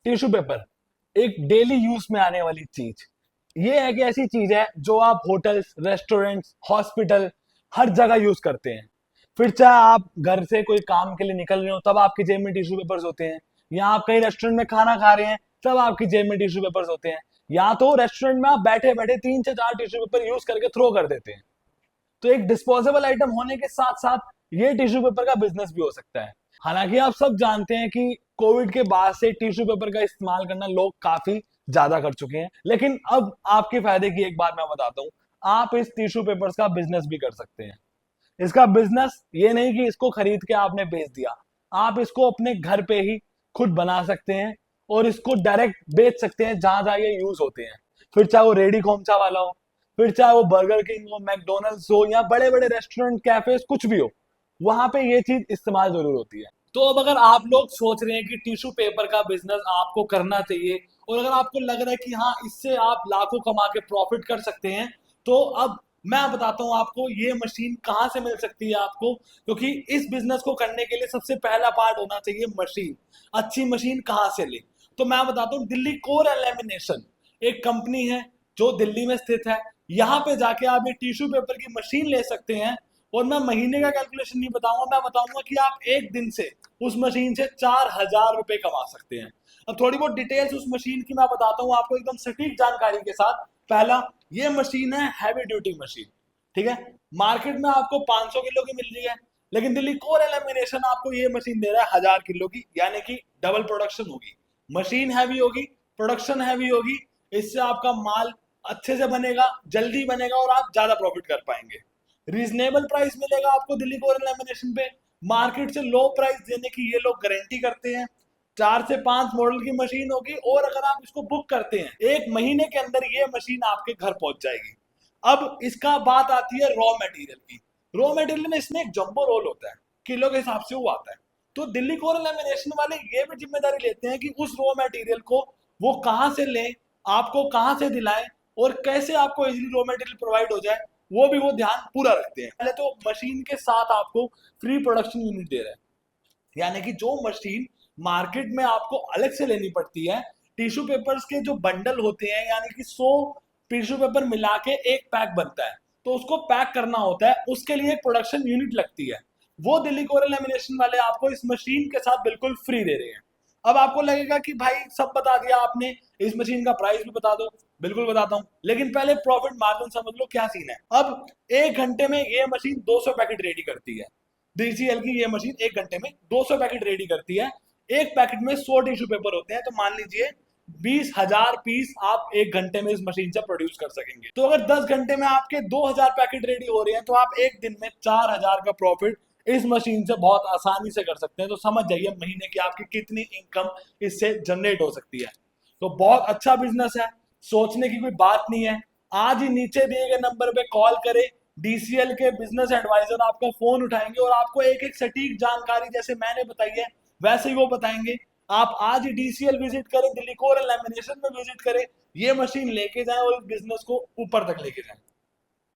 Tissue paper एक daily use में आने वाली चीज। ये है कि ऐसी चीज है जो आप होटल्स, रेस्टोरेंट्स, हॉस्पिटल हर जगह यूज करते हैं। फिर चाहे आप घर से कोई काम के लिए निकल रहे हो तब आपकी जेब में टिश्यू पेपर्स होते हैं, या आप कहीं रेस्टोरेंट में खाना खा रहे हैं तब आपकी जेब में टिश्यू पेपर्स होते हैं, या तो रेस्टोरेंट में आप बैठे बैठे 3 से 4 टिश्यू पेपर यूज करके थ्रो कर देते हैं। तो एक डिस्पोजेबल आइटम होने के साथ साथ ये टिश्यू पेपर का बिजनेस भी हो सकता है। हालांकि आप सब जानते हैं कि कोविड के बाद से टिश्यू पेपर का इस्तेमाल करना लोग काफी ज्यादा कर चुके हैं, लेकिन अब आपके फायदे की एक बात मैं बताता हूँ। आप इस टिश्यू पेपर्स का बिजनेस भी कर सकते हैं। इसका बिजनेस ये नहीं कि इसको खरीद के आपने बेच दिया, आप इसको अपने घर पे ही खुद बना सकते हैं और इसको डायरेक्ट बेच सकते हैं जहां जहां ये यूज होते हैं। फिर चाहे वो रेडी खोमचा वाला हो, फिर चाहे वो बर्गर किंग हो, मैकडोनल्ड्स हो, या बड़े बड़े रेस्टोरेंट, कैफेज, कुछ भी हो, वहां पे ये चीज इस्तेमाल जरूर होती है। तो अब अगर आप लोग सोच रहे हैं कि टिश्यू पेपर का बिजनेस आपको करना चाहिए, और अगर आपको लग रहा है कि हाँ इससे आप लाखों कमा के प्रॉफिट कर सकते हैं, तो अब मैं बताता हूँ आपको ये मशीन कहाँ से मिल सकती है आपको। क्योंकि इस बिजनेस को करने के लिए सबसे पहला पार्ट होना चाहिए मशीन। अच्छी मशीन कहाँ से ले, तो मैं बताता हूँ दिल्ली कोर लैमिनेशन एक कंपनी है जो दिल्ली में स्थित है। यहाँ पे जाके आप ये टिश्यू पेपर की मशीन ले सकते हैं। और मैं महीने का कैलकुलेशन नहीं बताऊंगा, मैं बताऊंगा कि आप एक दिन से उस मशीन से 4,000 रुपए कमा सकते हैं। अब थोड़ी बहुत डिटेल्स उस मशीन की मैं बताता हूँ आपको एकदम सटीक जानकारी के साथ। पहला, ये मशीन है हैवी ड्यूटी मशीन। ठीक है, मार्केट में आपको 500 किलो की मिल रही है, लेकिन दिल्ली कोर एलिमिनेशन आपको ये मशीन दे रहा है 1,000 किलो की, यानी कि डबल प्रोडक्शन होगी। मशीन हैवी होगी, प्रोडक्शन हैवी होगी, इससे आपका माल अच्छे से बनेगा, जल्दी बनेगा और आप ज्यादा प्रॉफिट कर पाएंगे। रीजनेबल प्राइस मिलेगा आपको दिल्ली कोर लैमिनेशन पे। मार्केट से लो प्राइस देने की ये लोग गारंटी करते हैं। 4 से 5 मॉडल की मशीन होगी, और अगर आप इसको बुक करते हैं 1 महीने के अंदर ये मशीन आपके घर पहुंच जाएगी। अब इसका बात आती है रॉ मटेरियल की। रॉ मटेरियल में इसमें एक जंबो रोल होता है, किलो के हिसाब से वो आता है। तो दिल्ली कोर लैमिनेशन वाले ये भी जिम्मेदारी लेते हैं कि उस रॉ मटेरियल को वो कहाँ से लें, आपको कहाँ से दिलाएं, और कैसे आपको इजीली रॉ मटेरियल प्रोवाइड हो जाए, वो भी वो ध्यान पूरा रखते हैं। पहले तो मशीन के साथ आपको फ्री प्रोडक्शन यूनिट दे रहे हैं, यानी कि जो मशीन मार्केट में आपको अलग से लेनी पड़ती है। टिश्यू पेपर्स के जो बंडल होते हैं, यानी कि 100 टिश्यू पेपर मिला के एक पैक बनता है, तो उसको पैक करना होता है, उसके लिए एक प्रोडक्शन यूनिट लगती है। वो दिल्ली कोरल लैमिनेशन वाले आपको इस मशीन के साथ बिल्कुल फ्री दे रहे हैं। अब आपको लगेगा कि भाई सब बता दिया आपने, इस मशीन का प्राइस भी बता दो। बिल्कुल बताता हूँ, लेकिन पहले प्रॉफिट मार्जिन समझ लो क्या सीन है। अब 1 घंटे में ये मशीन 200 पैकेट रेडी करती है। DCL की ये मशीन 1 घंटे में 200 पैकेट रेडी करती है। एक पैकेट में 100 टिश्यू पेपर होते हैं, तो मान लीजिए 20,000 पीस आप 1 घंटे में इस मशीन से प्रोड्यूस कर सकेंगे। तो अगर 10 घंटे में आपके 2,000 पैकेट रेडी हो रहे हैं, तो आप एक दिन में 4,000 का प्रॉफिट इस मशीन से बहुत आसानी से कर सकते हैं। तो समझ जाइए महीने की आपकी कितनी इनकम इससे जनरेट हो सकती है। तो बहुत अच्छा बिजनेस है, सोचने की कोई बात नहीं है। आज ही नीचे दिए गए नंबर पे कॉल करें, DCL के बिजनेस एडवाइजर आपका फोन उठाएंगे और आपको एक एक सटीक जानकारी जैसे मैंने बताई है वैसे ही वो बताएंगे। आप आज ही DCL विजिट करें, दिल्ली कोर लैमिनेशन में विजिट करें, ये मशीन लेके जाएं और इस बिजनेस को ऊपर तक लेके जाएं।